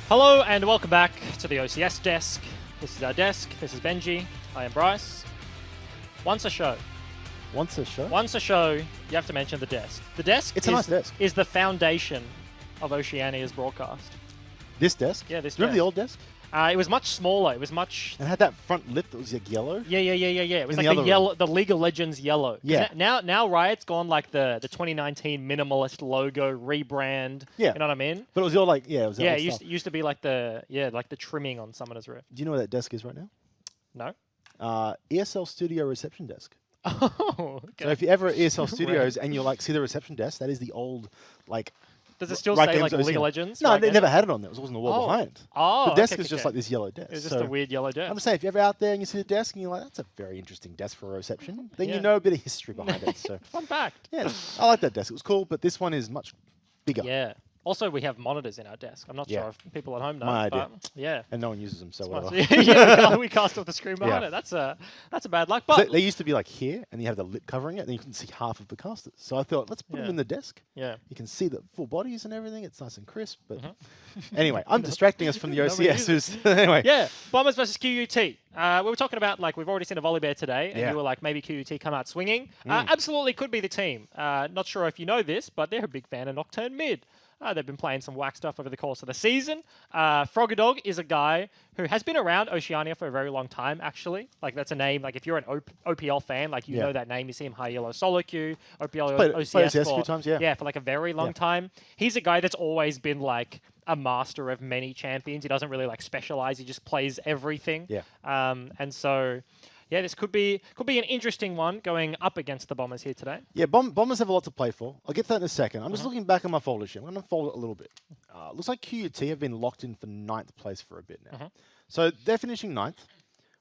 Hello and welcome back to the OCS desk. This is our desk. This is Benji. I am Bryce. Once a show, Once a show? you have to mention the desk. The desk It's a nice desk. is the foundation of Oceania's broadcast. This desk? Yeah, this Remember desk. the old desk? It was much smaller. It was much... And it had that front lip that was like yellow? Yeah. It was In like the the yellow, the League of Legends yellow. Yeah. Now Riot's gone like the 2019 minimalist logo rebrand. Yeah. You know what I mean? But it was all like, yeah, it was Yeah, old it stuff. used to be like the trimming on Summoner's Rift. Do you know where that desk is right now? No? ESL Studio reception desk. Oh, okay. So if you ever at ESL Studios and you like see the reception desk, that is the old, like... Does it still Right say like games League of OCS. Legends? No, Right they games? never had it on there. It was on the wall Oh. behind. Oh, The desk okay, is just okay. like this yellow desk. It's just So a weird yellow desk. I'm just saying, if you're ever out there and you see the desk and you're like, that's a very interesting desk for a reception, then Yeah. you know a bit of history behind it. So Fun fact. yeah, I like that desk. It was cool, but this one is much bigger. Yeah. Also, we have monitors in our desk. I'm not Yeah. sure if people at home know. My idea. But yeah. And no one uses them, so It's whatever. nice. Yeah, we cast off the screen behind Yeah. it. That's a bad luck. So But they used to be like here, and you have the lip covering it, and you can see half of the casters. So I thought, let's put them Yeah. in the desk. yeah. You can see the full bodies and everything. It's nice and crisp. But Mm-hmm. anyway, I'm distracting us from the Nobody OCS. who's- anyway, Yeah, Bombers versus QUT. We were talking about, like, we've already seen a volley bear today, and Yeah. you were like, maybe QUT come out swinging. Absolutely could be the team. Not sure if you know this, but they're a big fan of Nocturne Mid. They've been playing some whack stuff over the course of the season. Froggadog is a guy who has been around Oceania for a very long time, actually. Like, that's a name. Like, if you're an OPL fan, like, you Yeah. know that name. You see him high yellow solo queue, OPL, played OCS, OCS a for, few times, yeah. Yeah, for like a very long Yeah. time. He's a guy that's always been like a master of many champions. He doesn't really like specialize. He just plays everything. Yeah. And so, yeah, this could be an interesting one going up against the Bombers here today. yeah, Bombers have a lot to play for. I'll get to that in a second. I'm just Uh-huh. looking back at my folder sheet. I'm going to fold it a little bit. Looks like QUT have been locked in for 9th place for a bit now. Uh-huh. So they're finishing 9th,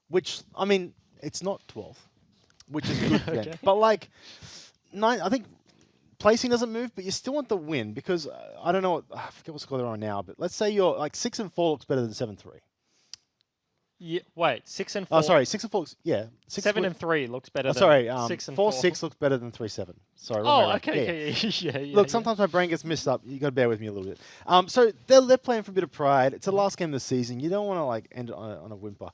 which, I mean, it's not 12th, which is good for them. Okay. But like, 9th, I think placing doesn't move, but you still want the win because I don't know what, I forget what score they're on now, but let's say you're like 6 and 4 looks better than 7-3. Yeah, wait, 6 and 4. Oh, sorry, 6 and 4 looks, yeah. 7 and 3 looks better. Oh, than sorry, 6 and 4-6 looks better than 3-7. Sorry. wrong way Oh, around. okay, Yeah, yeah. okay. yeah. Look, sometimes my brain gets messed up. You got to bear with me a little bit. So they're playing for a bit of pride. It's the last game of the season. You don't want to like end it on a whimper.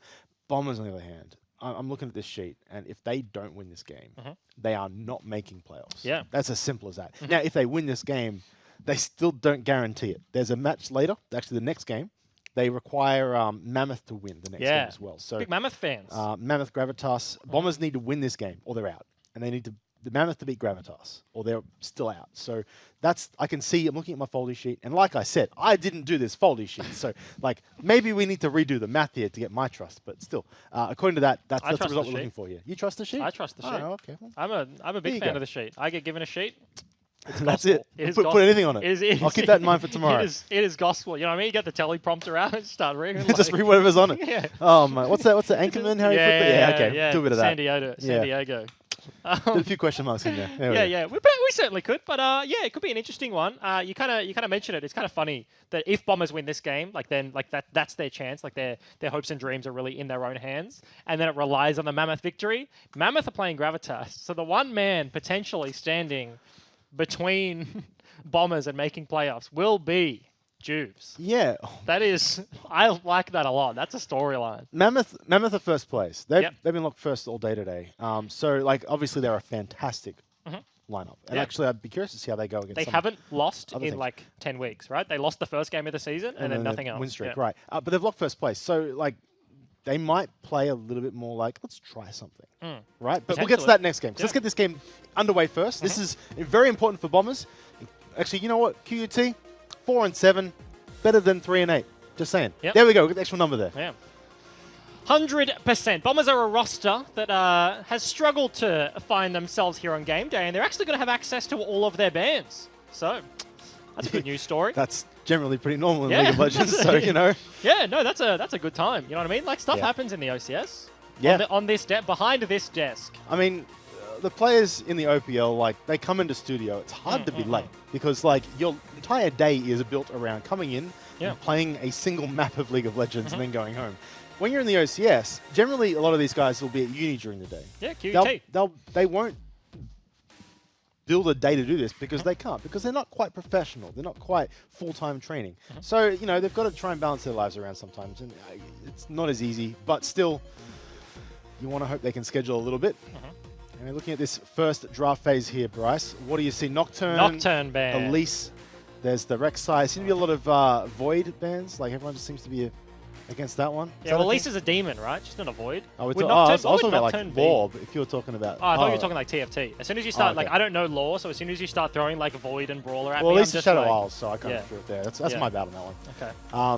Bombers, on the other hand, I'm looking at this sheet, and if they don't win this game, they are not making playoffs. Yeah. That's as simple as that. Now, if they win this game, they still don't guarantee it. There's a match later, actually the next game. They require Mammoth to win the next game as well. So Big Mammoth fans. Mammoth, Gravitas. Bombers need to win this game, or they're out, and they need the Mammoth to beat Gravitas, or they're still out. So that's I can see. I'm looking at my foldy sheet, and like I said, I didn't do this foldy sheet. So like maybe we need to redo the math here to get my trust. But still, according to that, that's the trust result the we're looking sheet. for here. You trust the sheet? I trust the sheet. Oh, okay. Well, I'm a There big you fan go. of the sheet. I get given a sheet. It's that's gospel. it. It is Put gospel. anything on it. It is, I'll keep that in mind for tomorrow. It is gospel. You know what I mean? You get the teleprompter out and start reading. Just read whatever's on it. Yeah. Oh my, what's that? What's the Anchorman Harry Potter? Yeah, okay. Yeah. Do a bit of San that. Diego. San Diego. There's a few question marks in there. There we Yeah, go. yeah, we certainly could, but yeah, it could be an interesting one. You kind of mentioned it. It's kind of funny that if Bombers win this game, that's their chance. Like their hopes and dreams are really in their own hands, and then it relies on the Mammoth victory. Mammoth are playing Gravitas, so the one man potentially standing between Bombers and making playoffs will be Juves. Yeah. That is, I like that a lot. That's a storyline. Mammoth are first place. They've Yep. been locked first all day today. So like obviously they're a fantastic lineup. And Yeah. actually I'd be curious to see how they go against They some haven't lost other in things. like 10 weeks, right? They lost the first game of the season and then nothing else. win streak, Yeah. right. But they've locked first place. So like they might play a little bit more like, let's try something. Right? But we'll get to Potentially. that next game. 'Cause Yeah. let's get this game underway first. This is very important for Bombers. Actually, you know what? QUT, 4 and 7, better than 3 and 8. Just saying. Yep. There we go. Get the actual number there. Yeah. 100%. Bombers are a roster that has struggled to find themselves here on game day, and they're actually going to have access to all of their bans. So, that's a good news story. That's generally pretty normal in Yeah. League of Legends, so you know. Yeah, no, that's a good time. You know what I mean? Like, stuff Yeah. happens in the OCS. Yeah. On this behind this desk. I mean, the players in the OPL, like, they come into studio. It's hard to be late because, like, your entire day is built around coming in and playing a single map of League of Legends and then going home. When you're in the OCS, generally a lot of these guys will be at uni during the day. Yeah, QUT. They won't build a day to do this because they can't, because they're not quite professional. They're not quite full-time training. So, you know, they've got to try and balance their lives around sometimes. And it's not as easy, but still, you want to hope they can schedule a little bit. And we're looking at this first draft phase here, Bryce. What do you see? Nocturne. Nocturne ban. Elise. There's the Rek'Sai. Seems to be a lot of Void bans. Like, everyone just seems to be against that one. Yeah, well, Elise is a demon, right? She's not a void. Oh, Would I was what would talking about like Nocturne be? Lore, if you were talking about... Oh, I thought you were talking like TFT. As soon as you start, okay. like, I don't know lore, so as soon as you start throwing like Void and Brawler at well, me, at least I'm it's just Shadow like, Isles, so I kind of threw it there. That's my bad on that one.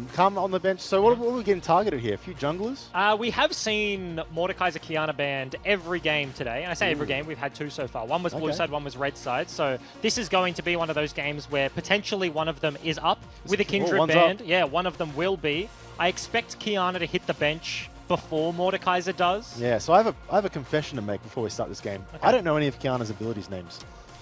Okay. Come on the bench. So what are we getting targeted here? A few junglers? We have seen Mordekaiser Kiana banned every game today. And I say every game, we've had 2 so far. One was blue side, one was red side. So this is going to be one of those games where potentially one of them is up with a Kindred banned. Yeah, one of them will be. I expect Kiana to hit the bench before Mordekaiser does. Yeah, so I have a confession to make before we start this game. Okay. I don't know any of Kiana's abilities names.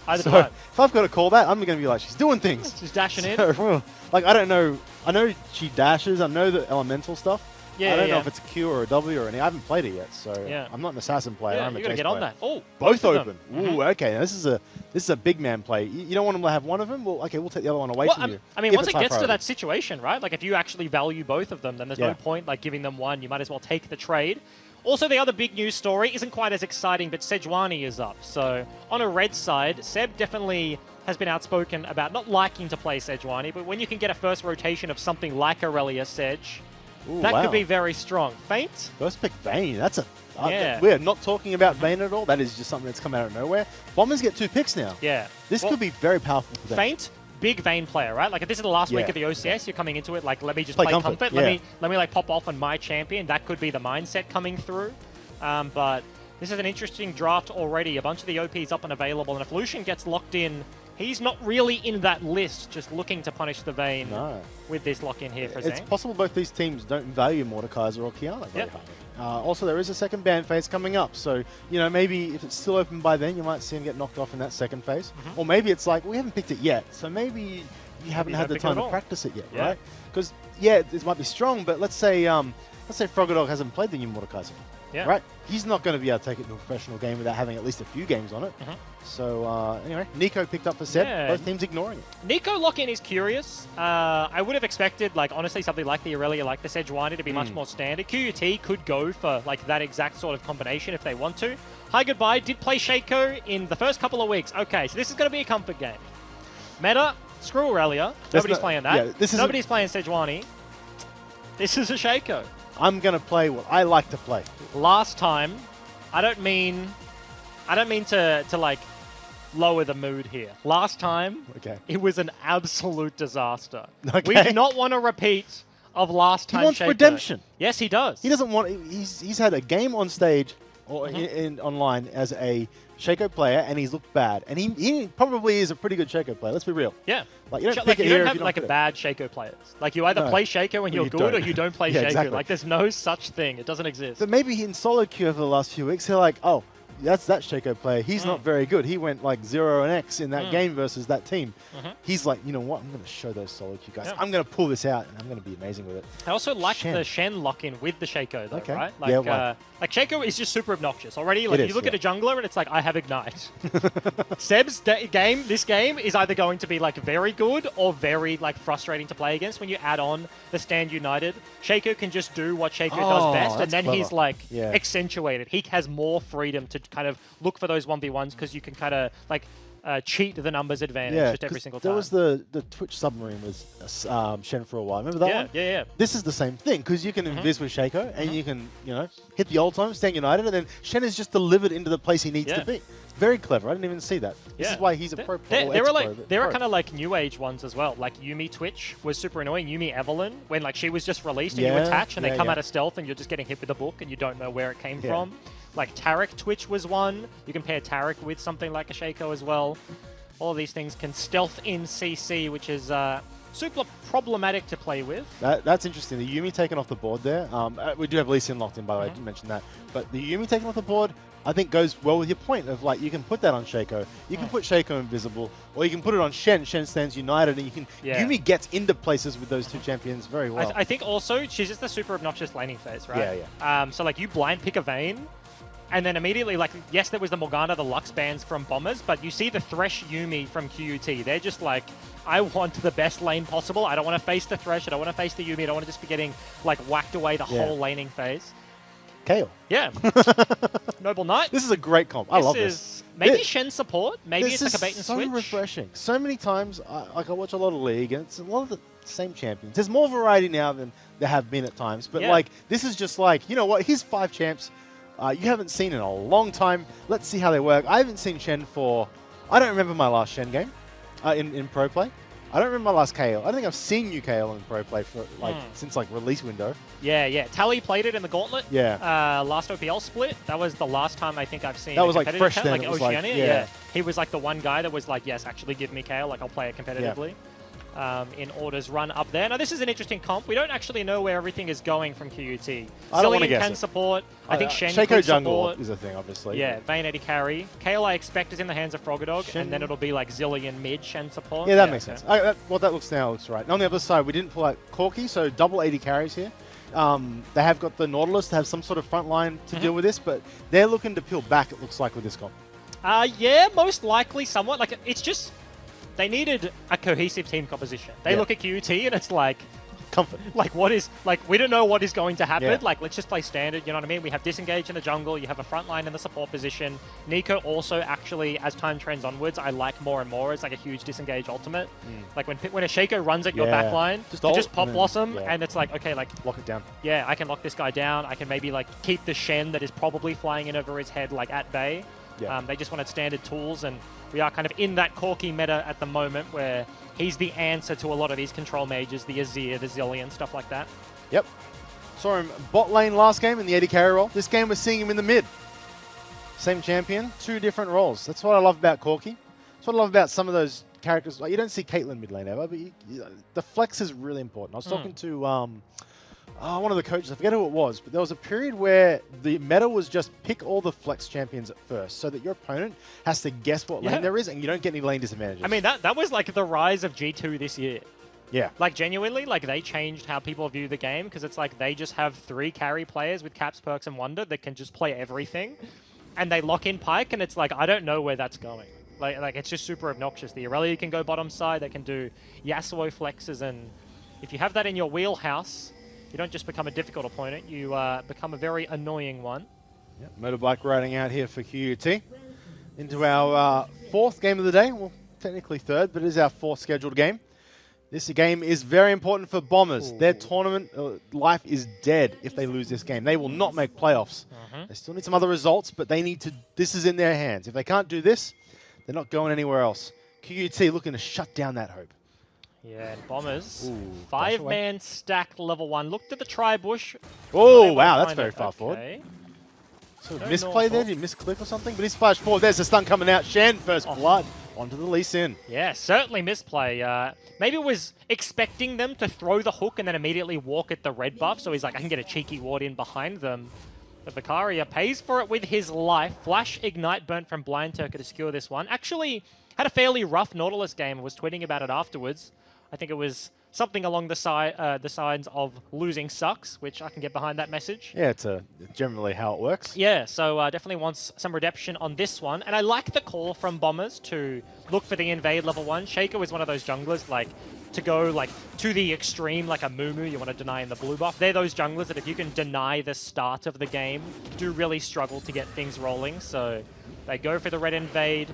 Either So do I. if I've got to call that, I'm going to be like, she's doing things. She's dashing in. So, like, I don't know. I know she dashes. I know the elemental stuff. Yeah, I don't know yeah. if it's a Q or a W or any. I haven't played it yet, so Yeah. I'm not an assassin player. Yeah, I'm a you got to Jace get on player. that. Oh, Both of open. them. Ooh, okay. Now this is a big man play. You don't want them to have one of them? Well, okay, we'll take the other one away from you. I mean, if once it's it high gets to priority. that situation, right? Like, if you actually value both of them, then there's no point like giving them one. You might as well take the trade. Also, the other big news story isn't quite as exciting, but Sejuani is up. So, on a red side, Seb definitely has been outspoken about not liking to play Sejuani, but when you can get a first rotation of something like Aurelia Sedge, that could be very strong. Feint? First pick Vayne. That's a... Yeah. We're not talking about Vayne at all. That is just something that's come out of nowhere. Bombers get 2 picks now. Yeah. This could be very powerful for them. Feint, big Vayne player, right? Like, if this is the last week of the OCS, you're coming into it like, let me just play comfort. Let me like pop off on my champion. That could be the mindset coming through. But this is an interesting draft already. A bunch of the OPs up and available, and if Lucian gets locked in, he's not really in that list, just looking to punish the Vayne with this lock-in here for Zhang. It's possible both these teams don't value Mordekaiser or Kiana very highly. Also, there is a second ban phase coming up, so, you know, maybe if it's still open by then, you might see him get knocked off in that second phase. Or maybe it's like, we haven't picked it yet, so maybe you haven't had the time to practice it yet, right? Because, this might be strong, but let's say Froggadog hasn't played the new Mordekaiser. Right? He's not going to be able to take it to a professional game without having at least a few games on it. So, anyway, Nico picked up for Seb. Both teams ignoring it. Nico lock-in is curious. I would have expected, like, honestly, something like the Aurelia, like the Sejuani to be much more standard. QUT could go for, like, that exact sort of combination if they want to. Hi, goodbye. Did play Shaco in the first couple of weeks. Okay, so this is going to be a comfort game. Meta, screw Aurelia. Nobody's playing that. Nobody's playing Sejuani. This is a Shaco. I'm going to play what I like to play. Last time, I don't mean to like lower the mood here. Last time, it was an absolute disaster. We do not want a repeat of last time. He wants Shaco. redemption. Yes, he does. He doesn't want. He's had a game on stage or in online as a Shaco player, and he's looked bad. And he probably is a pretty good Shaco player. Let's be real. Yeah. Like, you don't like, you don't have like a bad Shaco players. Like, you either play Shaco when you're good, or you don't play Shaco. Exactly. Like, there's no such thing. It doesn't exist. But maybe in solo queue over the last few weeks, they're like, oh, that's that Shaco player. He's not very good. He went like 0 and X in that game versus that team. He's like, you know what? I'm going to show those solo queue guys. I'm going to pull this out, and I'm going to be amazing with it. I also like the Shen lock-in with the Shaco, though, right? Like, yeah, like, Shaco is just super obnoxious already. Like, you look at a jungler, and it's like, I have Ignite. Seb's this game is either going to be like very good or very like frustrating to play against when you add on the Stand United. Shaco can just do what Shaco does best, and then he's like accentuated. He has more freedom to kind of look for those 1v1s because you can kind of like cheat the numbers advantage just every single time. There was the Twitch submarine with Shen for a while. Remember that one? Yeah. This is the same thing because you can invis with Shaco and you can, hit the old time, Stand United, and then Shen is just delivered into the place he needs to be. It's very clever. I didn't even see that. This is why he's a pro player. There are kind of like new age ones as well. Like Yuumi Twitch was super annoying. Yuumi Evelyn, when like she was just released and you attach and they come out of stealth and you're just getting hit with a book and you don't know where it came from. Like Tarek Twitch was one. You can pair Tarek with something like a Shaco as well. All of these things can stealth in CC, which is super problematic to play with. That's interesting. The Yuumi taken off the board there. We do have Lee Sin locked in, by the way. I didn't mention that. But the Yuumi taken off the board, I think, goes well with your point of like you can put that on Shaco. You can put Shaco invisible, or you can put it on Shen. Shen stands united, and you can. Yuumi gets into places with those two champions very well. I think also she's just the super obnoxious laning phase, right? So like you blind pick a Vayne. And then immediately, like, yes, there was the Morgana, the Lux bans from Bombers, but you see the Thresh Yuumi from QUT. They're just like, I want the best lane possible. I don't want to face the Thresh. I don't want to face the Yuumi. I don't want to just be getting, like, whacked away the whole laning phase. Kale. Yeah. Noble Knight. This is a great comp. I love this. Maybe Shen support. Maybe it's like a bait and switch. This is so refreshing. So many times, I watch a lot of League, and it's a lot of the same champions. There's more variety now than there have been at times. But, like, this is just like, you know what? Here's 5 champs you haven't seen in a long time. Let's see how they work. I haven't seen Shen for... I don't remember my last Shen game in Pro Play. I don't remember my last KO. I don't think I've seen new KO in Pro Play for since like release window. Yeah. Tally played it in the Gauntlet. Yeah. Last OPL split. That was the last time I think I've seen. That was like fresh then. Like Oceania. He was like the one guy that was like, yes, actually give me KO. Like I'll play it competitively. In Order's run up there. Now, this is an interesting comp. We don't actually know where everything is going from QUT. I don't want to Zillion guess can it. support. I think Shen Shaco could jungle support. is a thing, obviously. Yeah, Vayne Eddie carry. Kale, I expect, is in the hands of Froggadog, Shen. and then it'll be like Zillion mid Shen support. Yeah, that makes sense. What that looks now looks right. And on the other side, we didn't pull out Corki, so double 80 carries here. They have got the Nautilus to have some sort of front line to deal with this, but they're looking to peel back, it looks like, with this comp. Yeah, most likely somewhat. Like, it's just... They needed a cohesive team composition. They look at QUT and it's like... Comfort. Like, what is... Like, we don't know what is going to happen. Yeah. Like, let's just play standard, you know what I mean? We have Disengage in the jungle. You have a front line in the support position. Nico also, actually, as time trends onwards, I like more and more. It's like a huge Disengage ultimate. Like, when a Shaco runs at your back line, just pop Blossom, and it's like, okay, like... Lock it down. Yeah, I can lock this guy down. I can maybe, like, keep the Shen that is probably flying in over his head, like, at bay. Yeah. They just wanted standard tools, and we are kind of in that Corki meta at the moment where he's the answer to a lot of these control mages, the Azir, the Zillion, stuff like that. Yep. Saw him bot lane last game in the 80 carry role. This game we're seeing him in the mid. Same champion, 2 different roles. That's what I love about Corki. That's what I love about some of those characters. Like, you don't see Caitlyn mid lane ever, but the flex is really important. I was talking to one of the coaches, I forget who it was, but there was a period where the meta was just pick all the flex champions at first so that your opponent has to guess what lane there is and you don't get any lane disadvantages. I mean, that was like the rise of G2 this year. Yeah. Like, genuinely, like, they changed how people view the game because it's like they just have 3 carry players with Caps, Perks, and Wonder that can just play everything. And they lock in Pyke, and it's like, I don't know where that's going. Like it's just super obnoxious. The Irelia can go bottom side. They can do Yasuo flexes, and if you have that in your wheelhouse... You don't just become a difficult opponent, you become a very annoying one. Yep. Motorbike riding out here for QUT. Into our 4th game of the day. Well, technically 3rd, but it is our 4th scheduled game. This game is very important for Bombers. Ooh. Their tournament life is dead if they lose this game. They will not make playoffs. They still need some other results, but they need to... This is in their hands. If they can't do this, they're not going anywhere else. QUT looking to shut down that hope. Yeah, and Bombers, 5-man stack level 1. Looked at the tri-bush. Oh, wow, that's very far forward. So misplay there, did he misclick or something? But he's flashed forward. There's the stun coming out. Shen, first blood, onto the Lee Sin. Yeah, certainly misplay. Maybe it was expecting them to throw the hook and then immediately walk at the red buff, so he's like, I can get a cheeky ward in behind them. But Vicaria pays for it with his life. Flash Ignite burnt from Blind Turker to secure this one. Actually, had a fairly rough Nautilus game. Was tweeting about it afterwards. I think it was something along the signs of losing sucks, which I can get behind that message. Yeah, it's generally how it works. Yeah, so definitely wants some redemption on this one. And I like the call from Bombers to look for the invade level 1. Shaco is one of those junglers, like, to go like to the extreme, like a Mumu, you want to deny in the blue buff. They're those junglers that if you can deny the start of the game, do really struggle to get things rolling. So they go for the red invade.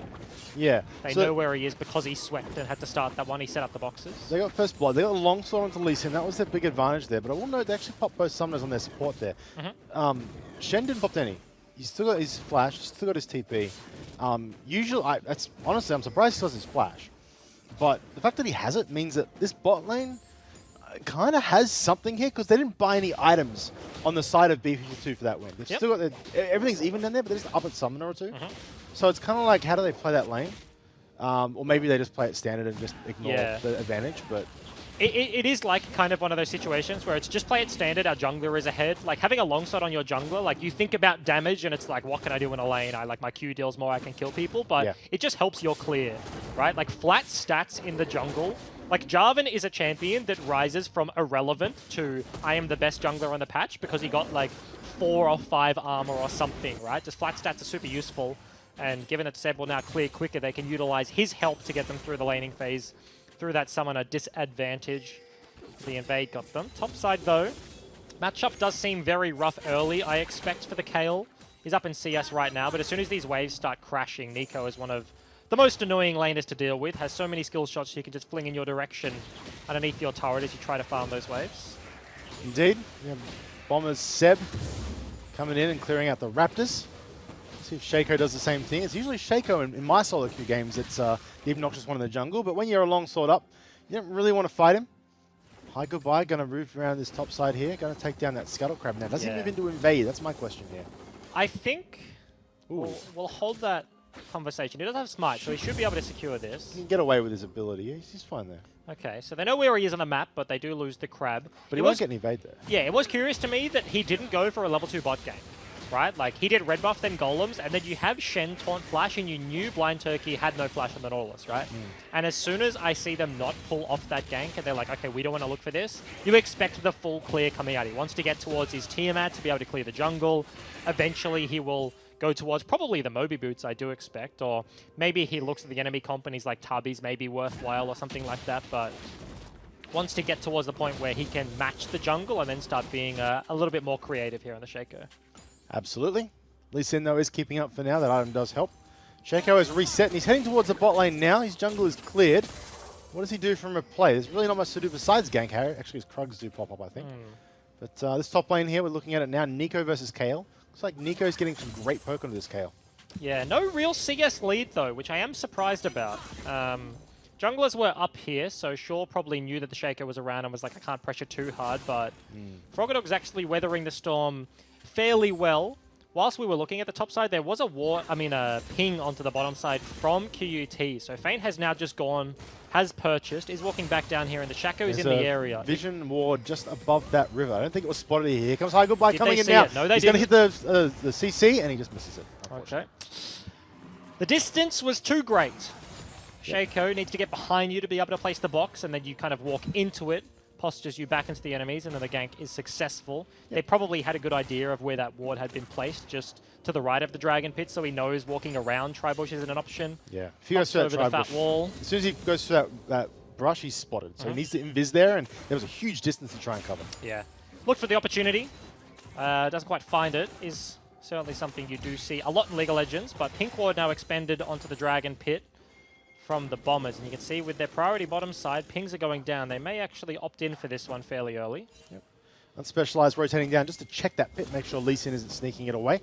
Yeah. They know where he is because he swept and had to start that one. He set up the boxes. They got first blood. They got a longsword onto Lee Sin. That was their big advantage there. But I will note they actually popped both summoners on their support there. Shen didn't pop any. He's still got his flash. He's still got his TP. Usually, honestly, I'm surprised he still has his flash. But the fact that he has it means that this bot lane kind of has something here because they didn't buy any items on the side of B52 for that win. They've still got everything's even down there, but they just up at summoner or 2. So it's kind of like, how do they play that lane? Or maybe they just play it standard and just ignore the advantage. But it is like kind of one of those situations where it's just play it standard, our jungler is ahead. Like having a longsword on your jungler, like you think about damage and it's like, what can I do in a lane? I like my Q deals more, I can kill people, but it just helps your clear, right? Like flat stats in the jungle Like, Jarvan is a champion that rises from irrelevant to I am the best jungler on the patch because he got like 4 or 5 armor or something, right? Just flat stats are super useful. And given that Seb will now clear quicker, they can utilize his help to get them through the laning phase, through that summoner disadvantage. The invade got them. Top side though, matchup does seem very rough early, I expect, for the Kayle. He's up in CS right now, but as soon as these waves start crashing, Nico is one of the most annoying laners to deal with. Has so many skill shots he can just fling in your direction underneath your turret as you try to farm those waves. Indeed. Yeah, Bombers Seb coming in and clearing out the Raptors. See if Shaco does the same thing. It's usually Shaco in my solo queue games. It's the obnoxious one in the jungle, but when you're a long sword up, you don't really want to fight him. Hi, goodbye. Going to move around this top side here. Going to take down that Scuttle Crab now. Does he move into invade? That's my question here. I think we'll hold that conversation. He does have smite, so he should be able to secure this. He can get away with his ability. He's fine there. Okay, so they know where he is on the map, but they do lose the crab. But he won't get an evade there. Yeah, it was curious to me that he didn't go for a level 2 bot game, right? Like, he did red buff, then golems, and then you have Shen taunt flash, and you knew Blind Turkey had no flash on the Nautilus, right? And as soon as I see them not pull off that gank, and they're like, okay, we don't want to look for this, you expect the full clear coming out. He wants to get towards his Tiamat to be able to clear the jungle. Eventually, he will go towards probably the Moby Boots, I do expect, or maybe he looks at the enemy comp and he's like, Tubby's may be worthwhile or something like that, but wants to get towards the point where he can match the jungle and then start being a little bit more creative here on the Shaco. Absolutely. Lee Sin, though, is keeping up for now. That item does help. Shaco has reset, and he's heading towards the bot lane now. His jungle is cleared. What does he do from a play? There's really not much to do besides gank Harry. Actually, his Krugs do pop up, I think. But this top lane here, we're looking at it now. Nico versus Kayle. Looks like Nico's getting some great poke onto this Kayle. Yeah, no real CS lead, though, which I am surprised about. Junglers were up here, so Shaw probably knew that the Shaco was around and was like, I can't pressure too hard, but Froggadog's actually weathering the storm fairly well. Whilst we were looking at the top side, there was a ping onto the bottom side from QUT. So Feint has now just gone, has purchased, is walking back down here, and the Shaco is in the area. Vision ward just above that river. I don't think it was spotted here. Here comes Hi Goodbye coming in see now. It? No, they He's going to hit the CC, and he just misses it. Okay. The distance was too great. Shaco needs to get behind you to be able to place the box, and then you kind of walk into it, postures you back into the enemies, and then the gank is successful. They probably had a good idea of where that ward had been placed, just to the right of the Dragon Pit, so he knows walking around Tribush isn't an option. Yeah, if he goes through that fat wall. As soon as he goes through that brush, he's spotted. So he needs to invis there, and there was a huge distance to try and cover. Yeah. Look for the opportunity. Doesn't quite find it. Is certainly something you do see a lot in League of Legends, but Pink Ward now expanded onto the Dragon Pit from the Bombers, and you can see with their priority bottom side, pings are going down. They may actually opt in for this one fairly early. Yep. Unspecialized rotating down just to check that pit, make sure Lee Sin isn't sneaking it away.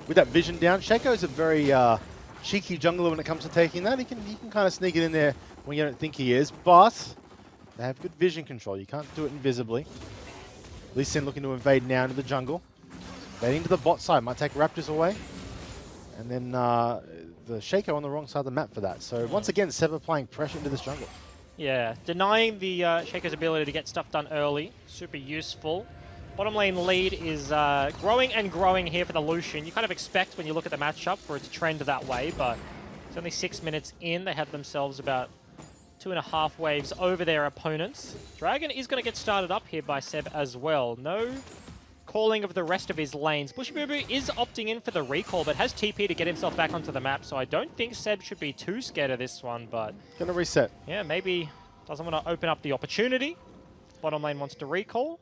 With that vision down, Shaco is a very cheeky jungler when it comes to taking that. He can kind of sneak it in there when you don't think he is, but they have good vision control. You can't do it invisibly. Lee Sin looking to invade now into the jungle. Invading to the bot side, might take Raptors away. And then the Shaco on the wrong side of the map for that. So once again, Seb applying pressure into this jungle. Yeah, denying the Shaco's ability to get stuff done early. Super useful. Bottom lane lead is growing and growing here for the Lucian. You kind of expect when you look at the matchup for it to trend that way, but it's only 6 minutes in. They have themselves about 2.5 waves over their opponents. Dragon is going to get started up here by Seb as well. No calling of the rest of his lanes. Bushy Boo Boo is opting in for the recall, but has TP to get himself back onto the map, so I don't think Seb should be too scared of this one, but Gonna reset. yeah, maybe doesn't want to open up the opportunity. Bottom lane wants to recall.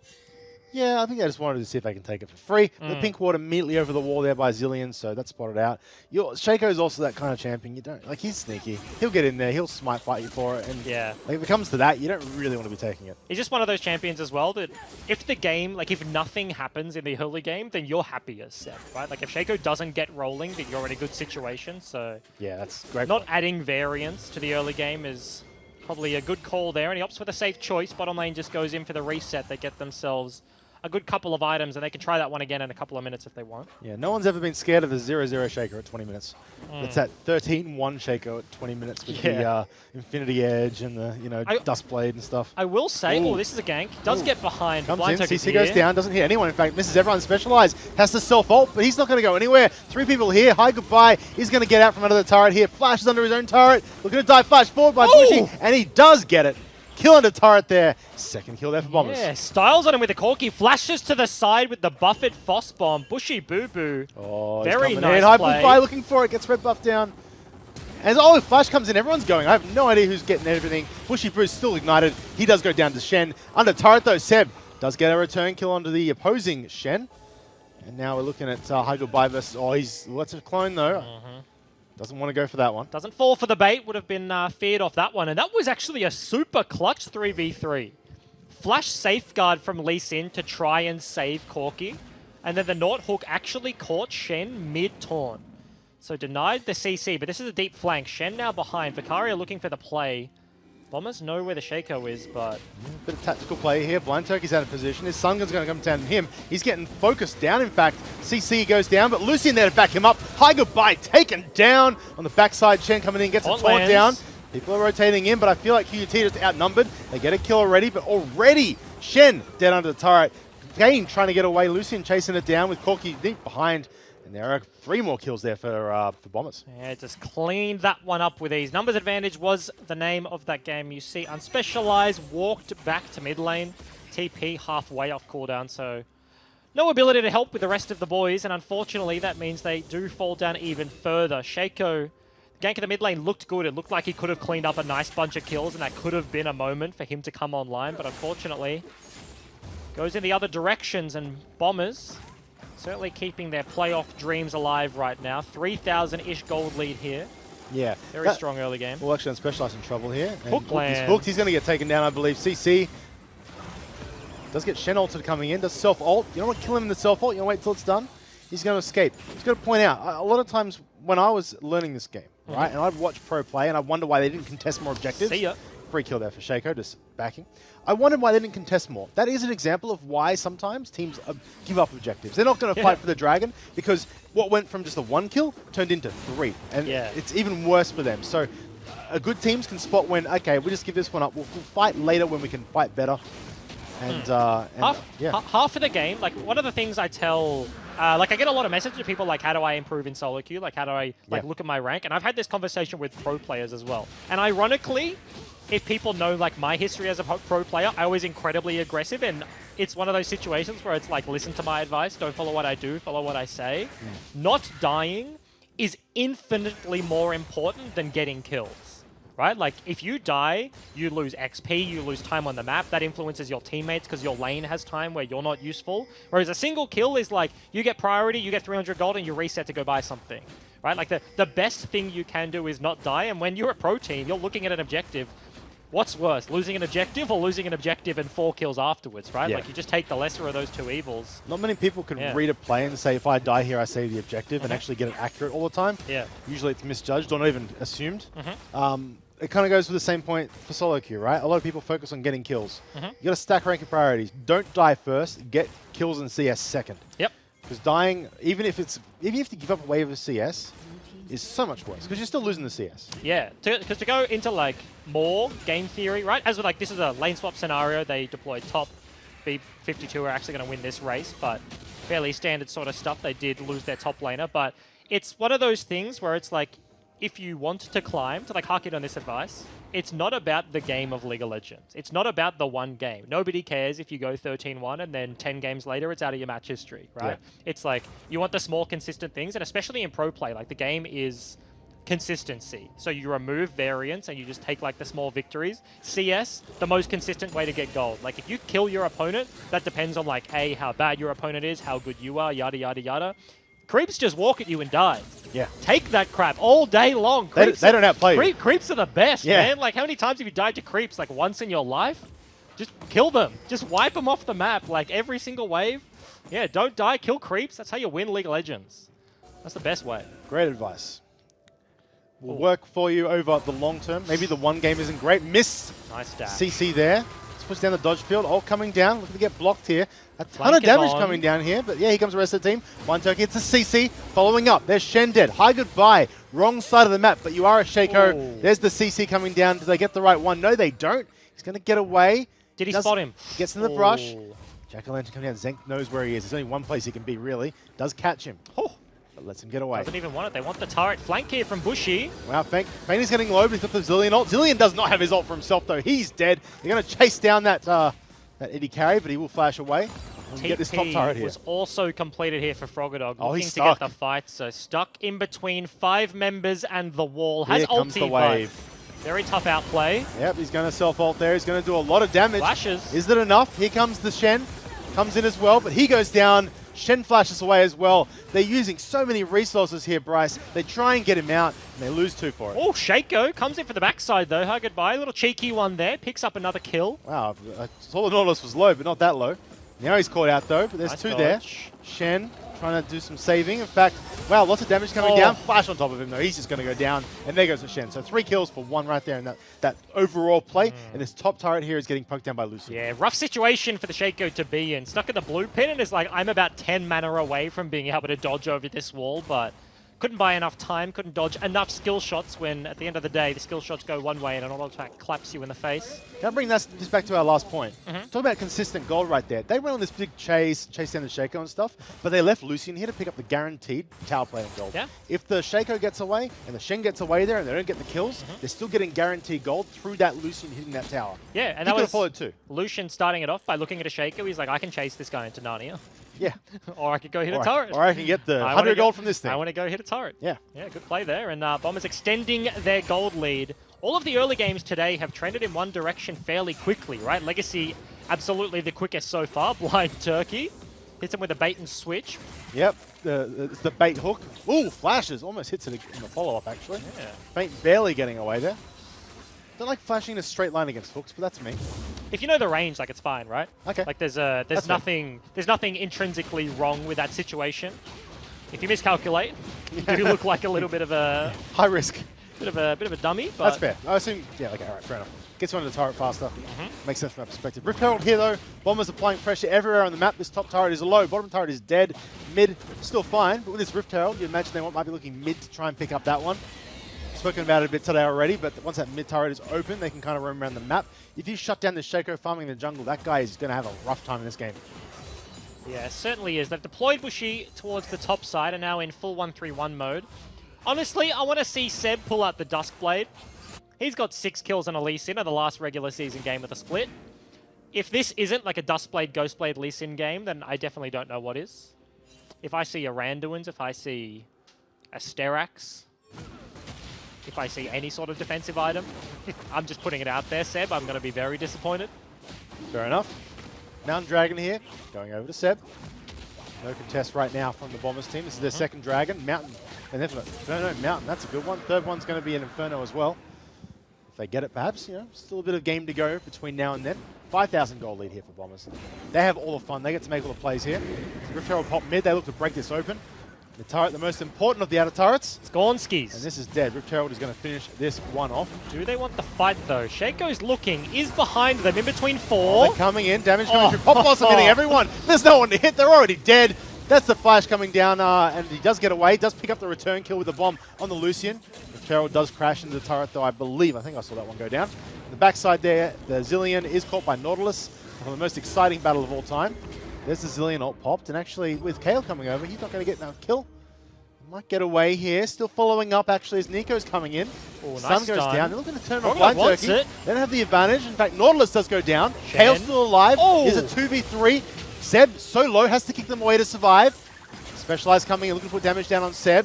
Yeah, I think I just wanted to see if they can take it for free. The pink ward immediately over the wall there by Zillion, so that's spotted out. Shaco is also that kind of champion. You don't like he's sneaky. He'll get in there. He'll smite fight you for it. And Yeah. like, if it comes to that, you don't really want to be taking it. He's just one of those champions as well that if the game, like if nothing happens in the early game, then you're happy as Seb, right? Like if Shaco doesn't get rolling, then you're in a good situation. So Yeah, that's great. not adding variance to the early game is probably a good call there, and he opts for the safe choice. Bottom lane just goes in for the reset. They get themselves a good couple of items, and they can try that one again in a couple of minutes if they want. Yeah, no one's ever been scared of the 0-0 Shaker at 20 minutes. It's that 13-1 Shaker at 20 minutes with the Infinity Edge and the Dust Blade and stuff. I will say, this is a gank. Does get behind. Comes Blind in, Turkey's CC goes down, doesn't hit anyone. In fact, misses everyone. Specialized has to self-ult, but he's not going to go anywhere. 3 people here. Hi Goodbye. He's going to get out from under the turret here. Flashes under his own turret. Looking to dive flash forward by Bushy, and he does get it. Kill under turret there. Second kill there for Bombers. Yeah, Styles on him with the Corki. Flashes to the side with the Buffett Foss Bomb. Bushy Boo Boo. Oh, very nice High play. Fly looking for it. Gets red buff down. And oh, Flash comes in. Everyone's going. I have no idea who's getting everything. Bushy Boo's still ignited. He does go down to Shen. Under turret though, Seb does get a return kill onto the opposing Shen. And now we're looking at Hi Goodbye versus... Oh, he's... What's a clone though? Doesn't want to go for that one. Doesn't fall for the bait. Would have been feared off that one. And that was actually a super clutch 3v3. Flash safeguard from Lee Sin to try and save Corki. And then the Nort Hook actually caught Shen mid-taunt. So denied the CC, but this is a deep flank. Shen now behind. Vicaria looking for the play. Bombers know where the Shaco is, but... Bit of tactical play here. Blind Turkey's out of position. His Sun Gun's going to come down to him. He's getting focused down, in fact. CC goes down, but Lucian there to back him up. Hi Goodbye taken down on the backside. Shen coming in, gets a taunt down. People are rotating in, but I feel like QUT just outnumbered. They get a kill already, but already Shen dead under the turret. Again, trying to get away. Lucian chasing it down with Corki deep behind. And there are 3 more kills there for Bombers. Yeah, just cleaned that one up with ease. Numbers advantage was the name of that game. You see Unspecialized walked back to mid lane. TP halfway off cooldown, so no ability to help with the rest of the boys. And unfortunately, that means they do fall down even further. Shaco, gank in the mid lane looked good. It looked like he could have cleaned up a nice bunch of kills, and that could have been a moment for him to come online. But unfortunately, goes in the other directions, and Bombers... certainly keeping their playoff dreams alive right now. 3,000-ish gold lead here. Yeah. Very strong early game. Well, actually, Unspecialized in trouble here. Hook lands. He's hooked. He's going to get taken down, I believe. CC does get Shen ulted coming in. Does self-ult. You don't want to kill him in the self-ult. You don't wait till it's done. He's going to escape. He's got to point out, a lot of times when I was learning this game, right, and I'd watch pro play, and I'd wonder why they didn't contest more objectives. See ya. Free kill there for Shaco, just backing. I wondered why they didn't contest more. That is an example of why sometimes teams give up objectives. They're not going to fight for the dragon because what went from just a 1 kill turned into 3. And it's even worse for them. So good teams can spot when, okay, we'll just give this one up. We'll fight later when we can fight better. And, half of the game, like one of the things I tell... like I get a lot of messages of people like, how do I improve in solo queue? Like, how do I look at my rank? And I've had this conversation with pro players as well. And ironically, if people know like my history as a pro player, I was incredibly aggressive, and it's one of those situations where it's like, listen to my advice, don't follow what I do, follow what I say. Not dying is infinitely more important than getting kills, right? Like if you die, you lose XP, you lose time on the map. That influences your teammates because your lane has time where you're not useful. Whereas a single kill is like, you get priority, you get 300 gold, and you reset to go buy something, right? Like the best thing you can do is not die. And when you're a pro team, you're looking at an objective. What's worse, losing an objective or losing an objective and 4 kills afterwards, right? Like you just take the lesser of those 2 evils. Not many people can read a play and say, if I die here, I save the objective and actually get it accurate all the time. Usually it's misjudged or not even assumed. It kind of goes with the same point for solo queue, right? A lot of people focus on getting kills. You got to stack rank of priorities. Don't die first, get kills in CS second. Because dying, even if you have to give up a wave of CS, is so much worse because you're still losing the CS. Yeah, because to go into like more game theory, right? As with like, this is a lane swap scenario. They deployed top. B52 are actually going to win this race, but fairly standard sort of stuff. They did lose their top laner, but it's one of those things where it's like, if you want to climb, to like hark in on this advice, it's not about the game of League of Legends. It's not about the one game. Nobody cares if you go 13-1 and then 10 games later it's out of your match history, right? It's like, you want the small consistent things, and especially in pro play, like the game is consistency. So you remove variance and you just take like the small victories. CS, the most consistent way to get gold. Like if you kill your opponent, that depends on like, A, how bad your opponent is, how good you are, yada, yada, yada. Creeps just walk at you and die. Take that crap all day long. Creeps they don't outplay you. Creeps are the best, man. Like, how many times have you died to creeps, like, once in your life? Just kill them. Just wipe them off the map, like, every single wave. Yeah, don't die, kill creeps. That's how you win League of Legends. That's the best way. Great advice. Will work for you over the long term. Maybe the one game isn't great. Miss. Nice dash. CC there. Push down the dodge field. All coming down. Looking to get blocked here. A ton of damage coming down here. But yeah, here comes the rest of the team. One Turkey. It's a CC. Following up. There's Shen dead. Hi Goodbye. Wrong side of the map. But you are a Shaco. There's the CC coming down. Do they get the right one? No, they don't. He's going to get away. Did he spot him? Gets in the brush. Jack-o'-lantern coming down. Zenk knows where he is. There's only one place he can be, really. Does catch him. But lets him get away. Doesn't even want it. They want the turret flank here from Bushy. Wow, Feint is getting low, but he's got the Zillion ult. Zillion does not have his ult for himself, though. He's dead. They're going to chase down that Eddie carry, but he will flash away. And get this top turret here. Was also completed here for Frogadog. Oh, looking he's to get stuck. the fight. So stuck in between 5 members and the wall. Has Here comes the ulti, wave. very tough outplay. Yep, he's going to self-ult there. He's going to do a lot of damage. Flashes. Is that enough? Here comes the Shen. Comes in as well, but he goes down. Shen flashes away as well. They're using so many resources here, Bryce. They try and get him out, and they lose 2 for it. Oh, Shaco comes in for the backside, though. Hi, goodbye. A little cheeky one there. Picks up another kill. Wow, I saw the Nautilus was low, but not that low. Now he's caught out, though, but there's Nice 2 dodge. there. Shen trying to do some saving. In fact, wow, lots of damage coming down. Flash on top of him, though. He's just going to go down, and there goes the Shen. So 3 kills for 1 right there in that overall play, and this top turret here is getting poked down by Lucy. Yeah, rough situation for the Shaco to be in. Stuck in the blue pin and is like, I'm about 10 mana away from being able to dodge over this wall, but couldn't buy enough time, couldn't dodge enough skill shots when, at the end of the day, the skill shots go one way and an auto attack claps you in the face. Can I bring this back to our last point? Talk about consistent gold right there. They went on this big chase down the Shaco and stuff, but they left Lucian here to pick up the guaranteed tower play of gold. Yeah. If the Shaco gets away and the Shen gets away there and they don't get the kills, they're still getting guaranteed gold through that Lucian hitting that tower. Yeah, and He that could have was followed too. Lucian starting it off by looking at a Shaco. He's like, I can chase this guy into Narnia. Yeah. Or I could go hit a Or turret. I can get the I wanna 100 go- gold from this thing. I want to go hit a turret. Yeah. Yeah, good play there. And Bombers extending their gold lead. All of the early games today have trended in one direction fairly quickly, right? Legacy, absolutely the quickest so far. Blind Turkey. Hits him with a bait and switch. Yep. It's the bait hook. Ooh, flashes. Almost hits it in the follow-up, actually. Yeah. Feint barely getting away there. Don't like flashing in a straight line against hooks, but that's me. If you know the range, like, it's fine, right? Okay. Like there's That's nothing intrinsically wrong with that situation. If you miscalculate, you do look like a little bit of a High risk. bit of a dummy. But That's fair. I assume, yeah, okay, all right, fair enough. Gets you onto the turret faster. Makes sense from that perspective. Rift Herald here, though. Bombers applying pressure everywhere on the map. This top turret is low. Bottom turret is dead. Mid, still fine. But with this Rift Herald, you imagine they might be looking mid to try and pick up that one. Spoken about it a bit today already, but once that mid turret is open, they can kind of roam around the map. If you shut down the Shaco farming in the jungle, that guy is going to have a rough time in this game. yeah, it certainly is. They've deployed Bushy towards the top side and now in full 1-3-1 mode. Honestly, I want to see Seb pull out the Duskblade. He's got 6 kills on a Lee Sin in the last regular season game with a split. If this isn't like a Duskblade, Ghostblade, Lee Sin game, then I definitely don't know what is. If I see a Randuin's, if I see a Sterax, if I see any sort of defensive item, I'm just putting it out there, Seb. I'm going to be very disappointed. Fair enough. Mountain Dragon here, going over to Seb. No contest right now from the Bombers team. This is their second Dragon. Mountain. And no, Mountain. That's a good one. Third one's going to be an Inferno as well. If they get it, perhaps, you know, still a bit of game to go between now and then. 5,000 gold lead here for Bombers. They have all the fun. They get to make all the plays here. Rift Herald pop mid. They look to break this open. The turret, the most important of the outer turrets. It's Gornskis. And this is dead. Rift Herald is going to finish this one off. Do they want the fight, though? Shaco's looking, is behind them, in between 4. They're coming in. Damage coming through. Pop Blossom hitting everyone. There's no one to hit. They're already dead. That's the flash coming down, and he does get away. Does pick up the return kill with the bomb on the Lucian. Rift Herald does crash into the turret, though, I believe. I think I saw that one go down. The backside there, the Zillion is caught by Nautilus. One of the most exciting battle of all time. There's the Zillion ult popped, and actually, with Kale coming over, he's not going to get another kill. Might get away here. Still following up, actually, as Nico's coming in. Ooh, Sun nice goes stun. down. They're looking to turn on Frogadog Blind wants Turkey. it. They don't have the advantage. In fact, Nautilus does go down. Shen. Kale's still alive. Oh. Is a 2v3. Seb, so low, has to kick them away to survive. Specialized coming in, looking to put damage down on Seb.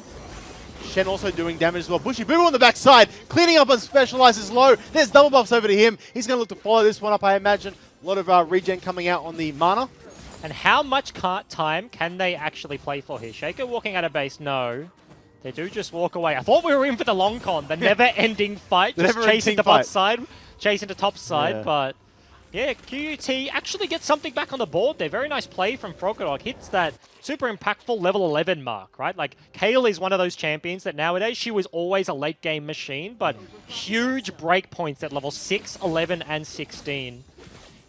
Shen also doing damage as well. Bushy Boo on the backside, cleaning up on Specialized is low. There's double buffs over to him. He's going to look to follow this one up, I imagine. A lot of regen coming out on the mana. And how much time can they actually play for here? Shaco walking out of base, no. They do just walk away. I thought we were in for the long con, the never-ending fight. Just chasing the bot side, chasing the top side, but yeah, QUT actually gets something back on the board there. Very nice play from Frogadog. Hits that super impactful level 11 mark, right? Like, Kale is one of those champions that nowadays, she was always a late-game machine, but huge breakpoints at level 6, 11, and 16.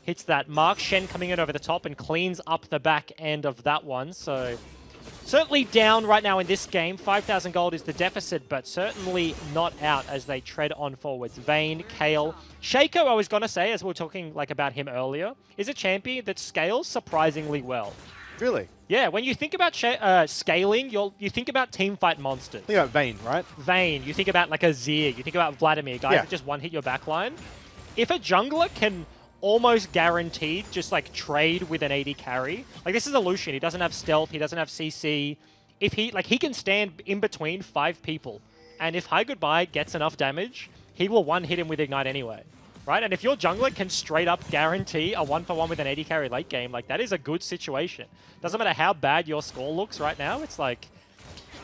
Hits that mark. Shen coming in over the top and cleans up the back end of that one, so certainly down right now in this game. 5,000 gold is the deficit, but certainly not out as they tread on forwards. Vayne, Kale. Shaco, I was going to say, as we were talking like about him earlier, is a champion that scales surprisingly well. Really? Yeah, when you think about scaling, you think about teamfight monsters. Think about Vayne, right? Vayne, you think about like a Zir, you think about Vladimir, guys that just one-hit your backline. If a jungler can almost guaranteed just like trade with an AD carry, like this is a Lucian, he doesn't have stealth, he doesn't have CC. If he can stand in between 5 people, and if Hi Goodbye gets enough damage, he will one-hit him with Ignite anyway. Right? And if your jungler can straight up guarantee a 1-for-1 with an AD carry late game, like that is a good situation. Doesn't matter how bad your score looks right now, it's like,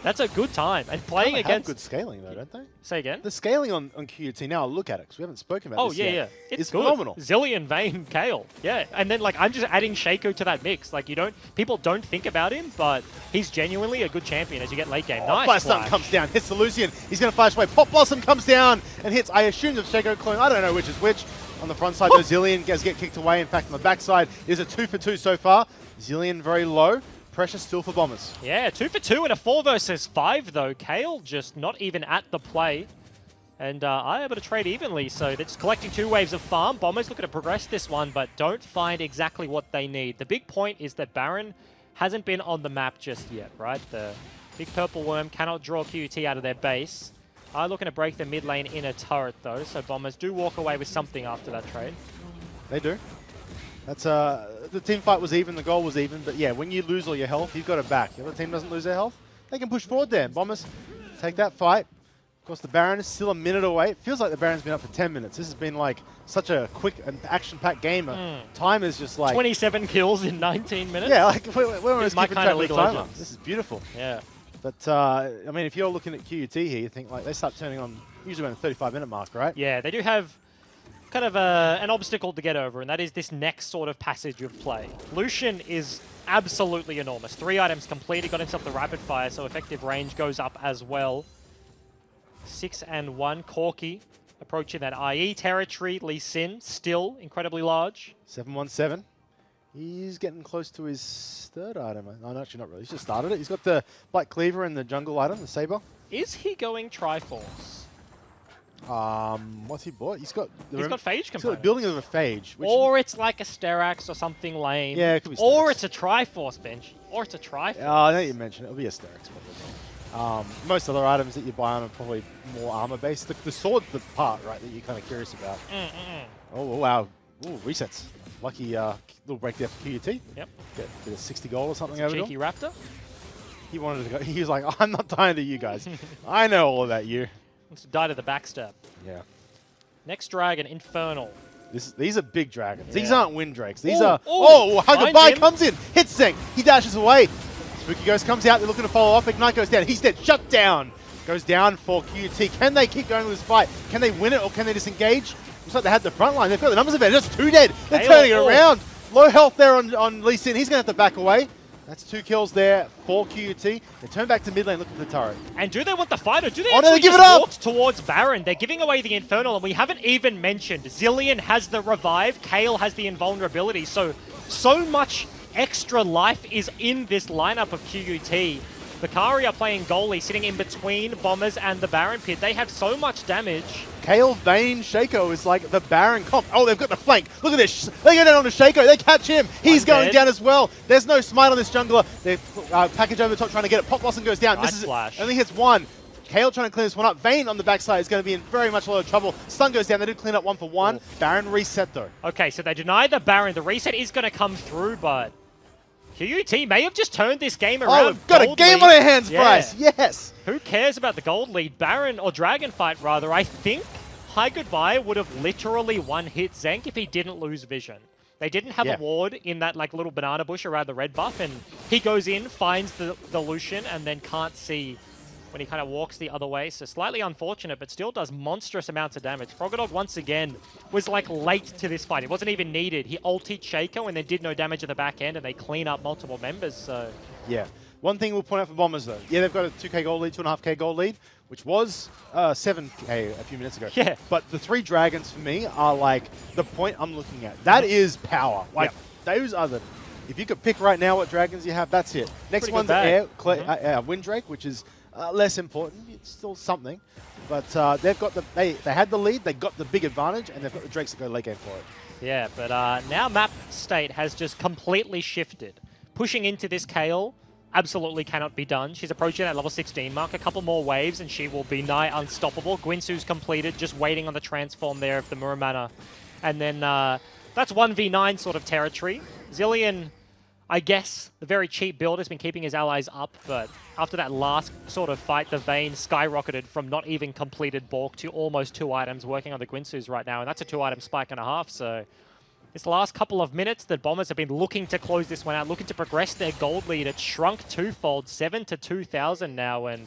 that's a good time. And playing They against... have good scaling though, don't they? Say again? The scaling on QUT now, I'll look at it, because we haven't spoken about this yet. Yeah. It's good. phenomenal. Zillion, Vayne, Kayle. Yeah. And then like I'm just adding Shaco to that mix. Like people don't think about him, but he's genuinely a good champion as you get late game. Nice Flash flash. Stun comes down, hits the Lucian. He's going to flash away. Pop Blossom comes down and hits, I assume, the Shaco clone. I don't know which is which. On the front side, though, Zillion does get kicked away. In fact, on the back side, it is a 2-for-2 so far. Zillion very low. Pressure still for Bombers. Yeah, 2-for-2 in a 4 versus 5, though. Kayle just not even at the play. And are able to trade evenly, so they're just collecting 2 waves of farm. Bombers looking to progress this one, but don't find exactly what they need. The big point is that Baron hasn't been on the map just yet, right? The big purple worm cannot draw QT out of their base. Are looking to break the mid lane in a turret, though, so Bombers do walk away with something after that trade. They do. That's the team fight was even, the goal was even, but yeah, when you lose all your health, you've got it back. The other team doesn't lose their health, they can push forward there. Bombers take that fight. Of course, the Baron is still a minute away. It feels like the Baron's been up for 10 minutes. This has been like such a quick and action-packed game. Time is just like 27 kills in 19 minutes. Yeah, like we're almost my keeping kind track of of the League of timer. Legends. This is beautiful. Yeah. But I mean, if you're looking at QUT here, you think like they start turning on usually around the 35-minute mark, right? Yeah, they do have kind of an obstacle to get over, and that is this next sort of passage of play. Lucian is absolutely enormous. 3 items completed, got himself the rapid fire, so effective range goes up as well. 6 and 1, Corki approaching that IE territory. Lee Sin still incredibly large. 717. He's getting close to his 3rd item. No, actually not really. He's just started it. He's got the Black Cleaver and the jungle item, the Saber. Is he going Triforce? What's he bought? He's got Phage components. He's got the building of a Phage. Or it's like a Sterax or something lame. Yeah, it could be Sterax. Or it's a Triforce bench. Or it's a Triforce. I know you mentioned it. It'll be a Sterax probably. Most other items that you buy on are probably more armor-based. The sword's the part, right, that you're kind of curious about. Oh, wow. Ooh, resets. Lucky little break there for QUT. Yep. Get a 60 gold or something over Cheeky Raptor. He wanted to go. He was like, I'm not dying to you guys. I know all about you. Let's die to the backstab. Yeah. Next dragon, Infernal. These are big dragons. Yeah. These aren't wind drakes. These Ooh, are... ooh, Oh, Hi Goodbye him. comes in. Hit sync. He dashes away. Spooky Ghost comes out. They're looking to follow up. Ignite goes down. He's dead. Shut down. Goes down for QUT. Can they keep going with this fight? Can they win it or can they disengage? Looks like they had the front line. They've got the numbers of it. Just 2 dead. They're turning it around. Low health there on Lee Sin. He's going to have to back away. That's 2 kills there for QUT. They turn back to mid lane looking for the turret. And do they want the fight or do they no, they actually give just it up! walk towards Baron? They're giving away the Infernal, and we haven't even mentioned Zillion has the revive, Kayle has the invulnerability, so much extra life is in this lineup of QUT. Bakari are playing goalie, sitting in between Bombers and the Baron pit. They have so much damage. Kayle, Vayne, Shaco is like the Baron comp. Oh, they've got the flank. Look at this. They go down onto Shaco. They catch him. He's going down as well. There's no smite on this jungler. They package over the top trying to get it. Pop Blossom goes down. Nice flash. Only hits 1. Kayle trying to clean this one up. Vayne on the backside is going to be in very much a lot of trouble. Stun goes down. They did clean up 1 for 1. Ooh. Baron reset though. Okay, so they deny the Baron. The reset is going to come through, but QUT may have just turned this game around. Oh, we've got a game on our hands, Bryce. Yes. Who cares about the gold lead? Baron, or Dragon fight rather, I think Hi Goodbye would have literally one-hit Zenk if he didn't lose vision. They didn't have a ward in that like little banana bush around the red buff, and he goes in, finds the Lucian, and then can't see when he kind of walks the other way. So slightly unfortunate, but still does monstrous amounts of damage. Frogodog, once again, was like late to this fight. It wasn't even needed. He ultied Shaco and then did no damage at the back end, and they clean up multiple members, so... Yeah. One thing we'll point out for Bombers, though. Yeah, they've got a 2k gold lead, 2.5k gold lead, which was 7k a few minutes ago. Yeah. But the 3 dragons, for me, are like the point I'm looking at. That is power. Like, those are the... If you could pick right now what dragons you have, that's it. Next Pretty one's Windrake, which is less important. It's still something. But they've got they had the lead, they got the big advantage, and they've got the Drakes that go late game for it. Yeah, but now map state has just completely shifted. pushing into this Kale absolutely cannot be done. She's approaching that level 16 mark. A couple more waves and she will be nigh unstoppable. Gwinsu's completed, just waiting on the transform there of the Muramana. And then that's 1v9 sort of territory. Zilean, I guess, the very cheap build has been keeping his allies up, but after that last sort of fight, the Vayne skyrocketed from not even completed Bork to almost 2 items working on the Gwinsus right now, and that's a 2-item spike and a half, so this last couple of minutes, the Bombers have been looking to close this one out, looking to progress their gold lead. It's shrunk twofold, 7 to 2,000 now, and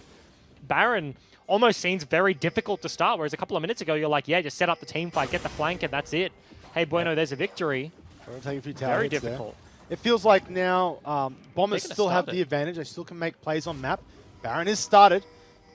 Baron almost seems very difficult to start, whereas a couple of minutes ago, you're like, yeah, just set up the team fight, get the flank, and that's it. Hey, Bueno, there's a victory. Take a few tower Very hits difficult. There. It feels like now Bombers still have the advantage. They still can make plays on map. Baron is started,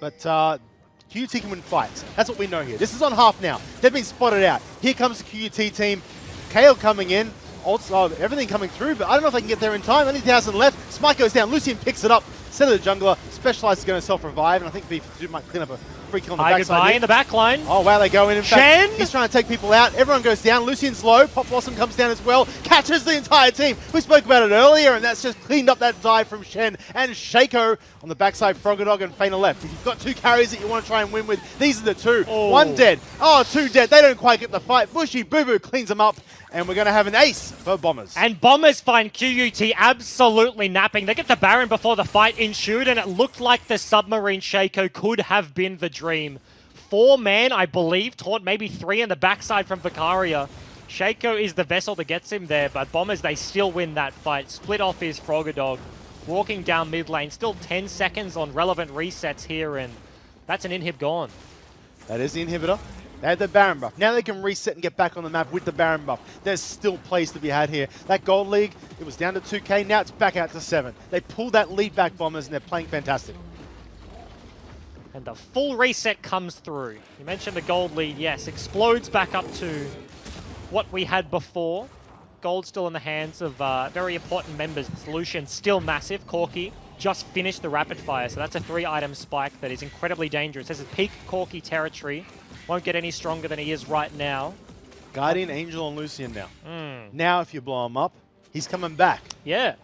but QUT can win fights. That's what we know here. This is on half now. They've been spotted out. Here comes the QUT team. Kale coming in. Also, everything coming through, but I don't know if they can get there in time. Only 1,000 left. Smite goes down. Lucian picks it up. Set of the jungler. Specialized is going to self-revive, and I think B52 might clean up a free kill on the backside. Goodbye in the back line. Oh, wow, they go in. In Shen! fact, he's trying to take people out. Everyone goes down. Lucian's low. Pop Blossom comes down as well. Catches the entire team. We spoke about it earlier, and that's just cleaned up that dive from Shen. And Shaco on the backside, Frogadog and Feina left. If you've got 2 carries that you want to try and win with, these are the 2. Oh. 1 dead. Oh, 2 dead. They don't quite get the fight. Bushy Boo Boo cleans them up, and we're going to have an ace for Bombers. And Bombers find QUT absolutely napping. They get the Baron before the fight ensued, and it looked like the Submarine Shaco could have been the dream. 4-man, I believe, taunt maybe 3 in the backside from Vicaria. Shaco is the vessel that gets him there, but Bombers, they still win that fight. Split off his Frogadog, walking down mid lane. Still 10 seconds on relevant resets here, and that's an inhib gone. That is the inhibitor. They had the Baron buff. Now they can reset and get back on the map with the Baron buff. There's still plays to be had here. That Gold League, it was down to 2K. Now it's back out to 7. They pulled that lead back, Bombers, and they're playing fantastic. And the full reset comes through. You mentioned the gold lead, yes. Explodes back up to what we had before. Gold still in the hands of very important members. Solution still massive. Corki just finished the rapid fire, so that's a 3-item spike that is incredibly dangerous. This is peak Corki territory. Won't get any stronger than he is right now. Guardian Angel and Lucian now. Now if you blow him up, he's coming back. Yeah.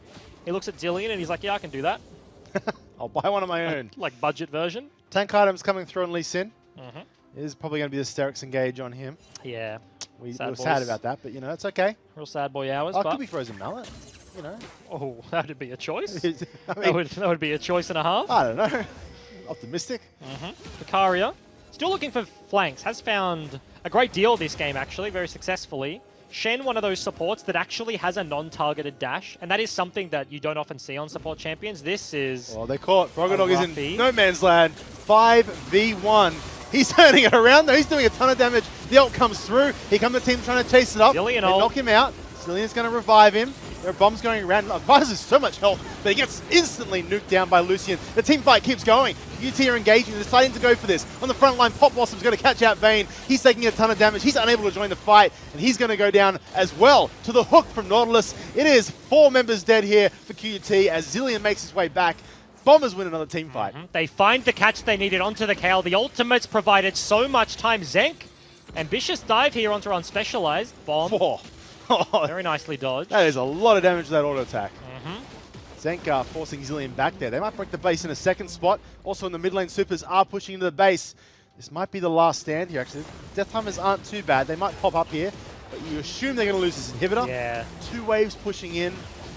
He looks at Dillian and he's like, yeah, I can do that. I'll buy one of my own. Like budget version. Tank items coming through on Lee Sin. There's probably going to be the Sterix engage on him. Yeah. We were sad about that, but you know, it's okay. Real sad boy hours. Oh, it but could be Frozen Mallet. You know. Oh, that would be a choice. I mean, that would be a choice and a half. I don't know. Optimistic. Vicaria, still looking for flanks, has found a great deal this game actually, very successfully. Shen, one of those supports that actually has a non-targeted dash, and that is something that you don't often see on support champions. This is... Well, they're caught. Frogadog is in no man's land. 5v1. He's turning it around though. He's doing a ton of damage. The ult comes through. Here come the team trying to chase it up. They knock him out. Cillian's going to revive him. There are bombs going around. Advisors has so much health, but he gets instantly nuked down by Lucian. The team fight keeps going. QUT are engaging, deciding to go for this. On the front line, Pop Blossom's going to catch out Vayne. He's taking a ton of damage. He's unable to join the fight, and he's going to go down as well to the hook from Nautilus. It is 4 members dead here for QUT as Zilean makes his way back. Bombers win another team fight. They find the catch they needed onto the Kale. The ultimates provided so much time. Zenk, ambitious dive here onto Unspecialized. Bomb. Very nicely dodged. That is a lot of damage to that auto attack. Zenk forcing Zilean back there. They might break the base in a second spot. Also in the mid lane, Supers are pushing into the base. This might be the last stand here, actually. Death timers aren't too bad. They might pop up here, but you assume they're going to lose this inhibitor. Yeah. 2 waves pushing in,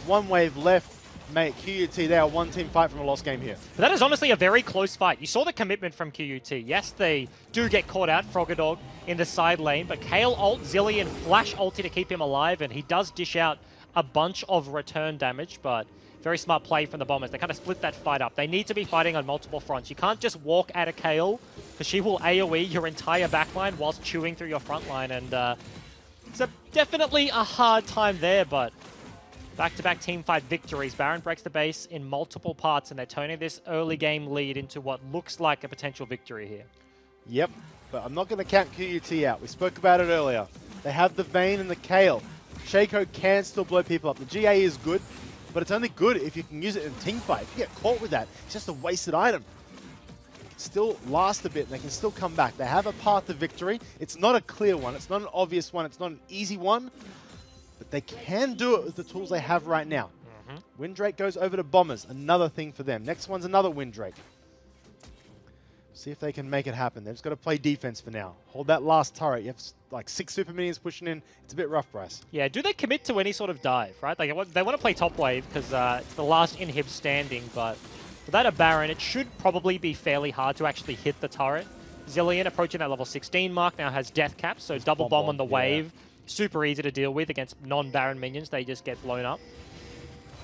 1 wave left. Mate, QUT, they are 1 team fight from a lost game here. But that is honestly a very close fight. You saw the commitment from QUT. Yes, they do get caught out, Frogadog in the side lane, but Kale ult, Zilean flash ulti to keep him alive, and he does dish out a bunch of return damage, but very smart play from the Bombers. They kind of split that fight up. They need to be fighting on multiple fronts. You can't just walk at a Kale, because she will AoE your entire backline whilst chewing through your front line, and it's definitely a hard time there, but back-to-back teamfight victories. Baron breaks the base in multiple parts, and they're turning this early game lead into what looks like a potential victory here. Yep, but I'm not going to count QUT out. We spoke about it earlier. They have the Vayne and the Kale. Shaco can still blow people up. The GA is good, but it's only good if you can use it in teamfight. If you get caught with that, it's just a wasted item. It can still last a bit, and they can still come back. They have a path to victory. It's not a clear one. It's not an obvious one. It's not an easy one. But they can do it with the tools they have right now. Windrake goes over to Bombers. Another thing for them. Next one's another Windrake. See if they can make it happen. They've just got to play defense for now. Hold that last turret. You have like 6 super minions pushing in. It's a bit rough, Bryce. Yeah, do they commit to any sort of dive, right? Like they want to play top wave because it's the last inhib standing, but without a Baron, it should probably be fairly hard to actually hit the turret. Zillion approaching that level 16 mark now has death cap, so double bomb on the wave. Super easy to deal with against non-Baron minions. They just get blown up.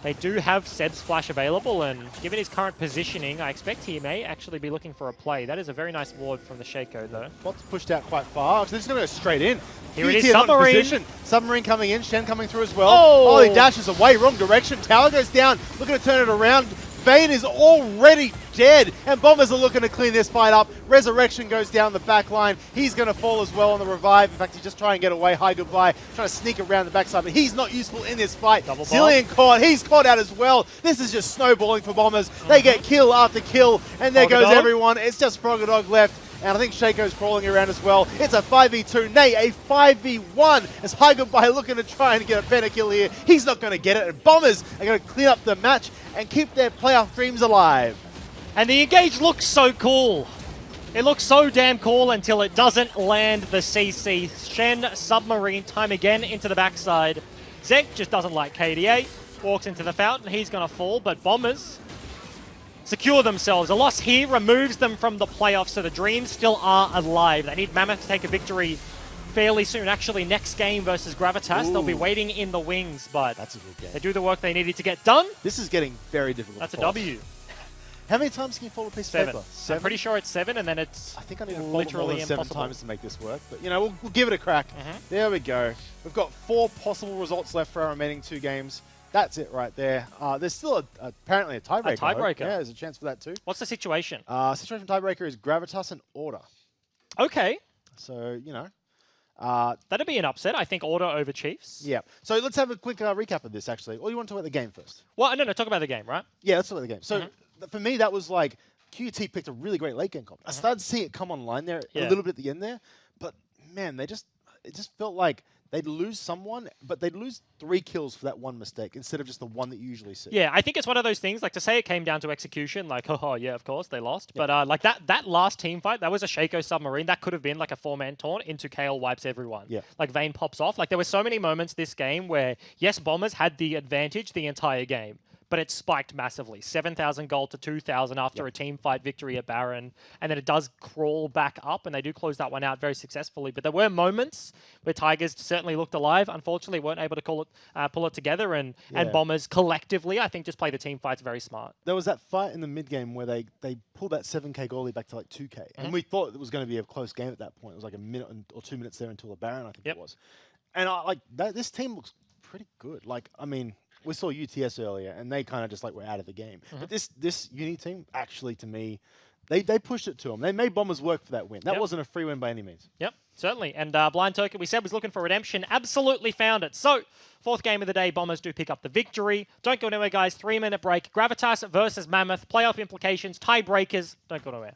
They do have Seb's Flash available, and given his current positioning, I expect he may actually be looking for a play. That is a very nice ward from the Shaco, though. Bot's pushed out quite far. So they're just going to go straight in. Here it is, Submarine. Submarine coming in, Shen coming through as well. Oh, he dashes away, wrong direction. Tower goes down, looking to turn it around. Vayne is already dead, and Bombers are looking to clean this fight up. Resurrection goes down the back line. He's going to fall as well on the revive. In fact, he's just trying to get away. Hi, goodbye. Trying to sneak around the backside, but he's not useful in this fight. Zillion caught. He's caught out as well. This is just snowballing for Bombers. They get kill after kill, and there goes everyone. It's just Frogodog left. And I think Shaco's crawling around as well. It's a 5v2, nay, a 5v1 as Hi Goodbye looking to try and get a better kill here. He's not going to get it, and Bombers are going to clean up the match and keep their playoff dreams alive. And the engage looks so cool. It looks so damn cool until it doesn't land the CC. Shen Submarine time again into the backside. Zek just doesn't like KDA. Walks into the fountain. He's going to fall, but Bombers secure themselves. A loss here removes them from the playoffs, so the Dreams still are alive. They need Mammoth to take a victory fairly soon. Actually, next game versus Gravitas, they'll be waiting in the wings, but that's a good game. They do the work they needed to get done. This is getting very difficult. That's a W. How many times can you fold a piece of paper? 7. I'm pretty sure it's 7, and then it's I think I need to literally fold more than 7 impossible. times to make this work. But, you know, we'll give it a crack. There we go. We've got 4 possible results left for our remaining 2 games. That's it right there. There's still apparently a tiebreaker. A tiebreaker. Yeah, there's a chance for that too. What's the situation? Situation tiebreaker is Gravitas and Order. Okay. So, you know. That'd be an upset. I think Order over Chiefs. Yeah. So let's have a quick recap of this, actually. Or you want to talk about the game first? Well, no, talk about the game, right? Yeah, let's talk about the game. So for me, that was like, QUT picked a really great late game comp. I started seeing it come online there a little bit at the end there. But, man, it just felt like they'd lose someone, but they'd lose 3 kills for that one mistake instead of just the one that you usually see. Yeah, I think it's one of those things, like to say it came down to execution, like, oh yeah, of course, they lost. But like that last team fight, that was a Shaco Submarine. That could have been like a 4-man taunt into KL wipes everyone. Yeah. Like Vayne pops off. Like there were so many moments this game where, yes, Bombers had the advantage the entire game, but it spiked massively. 7,000 gold to 2,000 after a team fight victory at Baron. And then it does crawl back up, and they do close that one out very successfully. But there were moments where Tigers certainly looked alive. Unfortunately, weren't able to pull it together. And Bombers collectively, I think, just play the team fights very smart. There was that fight in the mid-game where they pulled that 7k goalie back to like 2k. And we thought it was going to be a close game at that point. It was like a minute or 2 minutes there until the Baron, I think it was. And this team looks pretty good. Like, I mean, we saw UTS earlier, and they kind of just like were out of the game. But this Uni team, actually, to me, they pushed it to them. They made Bombers work for that win. That wasn't a free win by any means. Yep, certainly. And Blind Token, we said, was looking for redemption. Absolutely found it. So, 4th game of the day, Bombers do pick up the victory. Don't go anywhere, guys. 3-minute break. Gravitas versus Mammoth. Playoff implications. Tiebreakers. Don't go anywhere.